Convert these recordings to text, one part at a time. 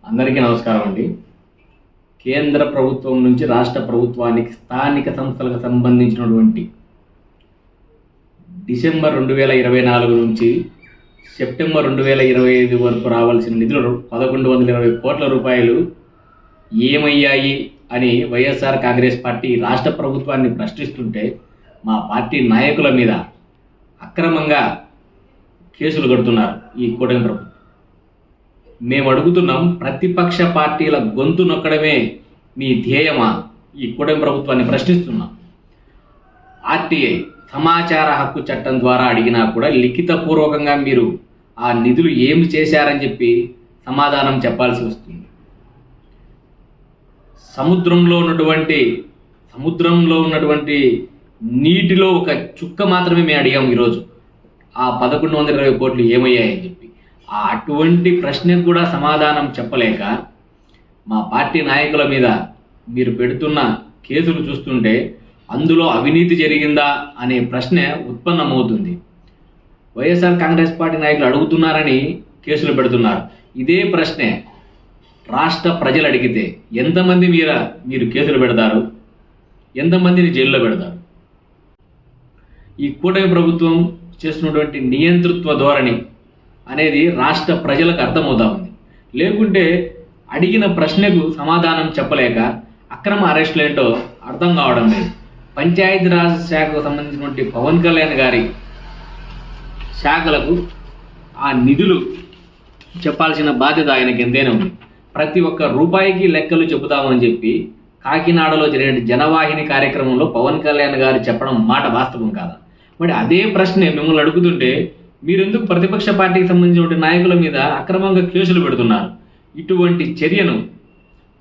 అందరికీ నమస్కారం అండి. కేంద్ర ప్రభుత్వం నుంచి రాష్ట్ర ప్రభుత్వానికి స్థానిక సంస్థలకు సంబంధించినటువంటి డిసెంబర్ 2024 నుంచి సెప్టెంబర్ 2025 వరకు రావాల్సిన నిధులు 1120 కోట్ల రూపాయలు ఏమయ్యాయి అని వైఎస్ఆర్ కాంగ్రెస్ పార్టీ రాష్ట్ర ప్రభుత్వాన్ని ప్రశ్నిస్తుంటే మా పార్టీ నాయకుల మీద అక్రమంగా కేసులు కడుతున్నారు ఈ కూటమి ప్రభుత్వం. మేము అడుగుతున్నాం, ప్రతిపక్ష పార్టీల గొంతు నొక్కడమే మీ ధ్యేయమా? ఈ కూటమి ప్రభుత్వాన్ని ప్రశ్నిస్తున్నాం. ఆర్టీఐ సమాచార హక్కు చట్టం ద్వారా అడిగినా కూడా లిఖితపూర్వకంగా మీరు ఆ నిధులు ఏమి చేశారని చెప్పి సమాధానం చెప్పాల్సి వస్తుంది. సముద్రంలో ఉన్నటువంటి నీటిలో ఒక చుక్క మాత్రమే మేము అడిగాము ఈరోజు. ఆ 1120 కోట్లు ఏమయ్యాయని చెప్పి అటువంటి ప్రశ్నకు కూడా సమాధానం చెప్పలేక మా పార్టీ నాయకుల మీద మీరు పెడుతున్న కేసులు చూస్తుంటే అందులో అవినీతి జరిగిందా అనే ప్రశ్న ఉత్పన్నమవుతుంది. వైఎస్ఆర్ కాంగ్రెస్ పార్టీ నాయకులు అడుగుతున్నారని కేసులు పెడుతున్నారు. ఇదే ప్రశ్నే రాష్ట్ర ప్రజలు అడిగితే ఎంతమంది మీరు కేసులు పెడతారు? ఎంతమందిని జైల్లో పెడతారు? ఈ కూటమి ప్రభుత్వం చేస్తున్నటువంటి నియంతృత్వ ధోరణి అనేది రాష్ట్ర ప్రజలకు అర్థమవుతా ఉంది. లేకుంటే అడిగిన ప్రశ్నకు సమాధానం చెప్పలేక అక్రమ అరెస్టులు ఏంటో అర్థం కావడం లేదు. పంచాయతీరాజ్ శాఖకు సంబంధించినటువంటి పవన్ కళ్యాణ్ గారి శాఖలకు ఆ నిధులు చెప్పాల్సిన బాధ్యత ఆయనకి ఎంతైనా ఉంది. ప్రతి ఒక్క రూపాయికి లెక్కలు చెబుతామని చెప్పి కాకినాడలో జరిగిన జనవాహిని కార్యక్రమంలో పవన్ కళ్యాణ్ గారు చెప్పడం మాట వాస్తవం కాదా? మరి అదే ప్రశ్నే మిమ్మల్ని అడుగుతుంటే మీరెందుకు ప్రతిపక్ష పార్టీకి సంబంధించిన నాయకుల మీద అక్రమంగా కేసులు పెడుతున్నారు? ఇటువంటి చర్యను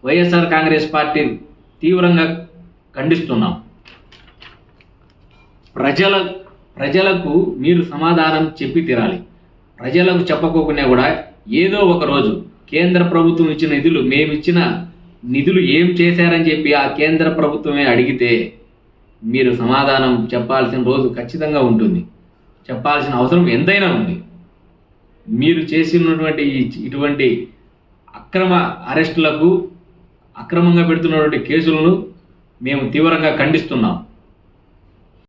వైఎస్ఆర్ కాంగ్రెస్ పార్టీ తీవ్రంగా ఖండిస్తున్నాం. ప్రజలకు మీరు సమాధానం చెప్పి తీరాలి. ప్రజలకు చెప్పకోకుండా కూడా ఏదో ఒక రోజు కేంద్ర ప్రభుత్వం ఇచ్చిన నిధులు, మేమిచ్చిన నిధులు ఏం చేశారని చెప్పి ఆ కేంద్ర ప్రభుత్వమే అడిగితే మీరు సమాధానం చెప్పాల్సిన రోజు ఖచ్చితంగా ఉంటుంది. చెప్పాల్సిన అవసరం ఎంతైనా ఉంది. మీరు చేసినటువంటి ఇటువంటి అక్రమ అరెస్టులకు, అక్రమంగా పెడుతున్నటువంటి కేసులను మేము తీవ్రంగా ఖండిస్తున్నాం.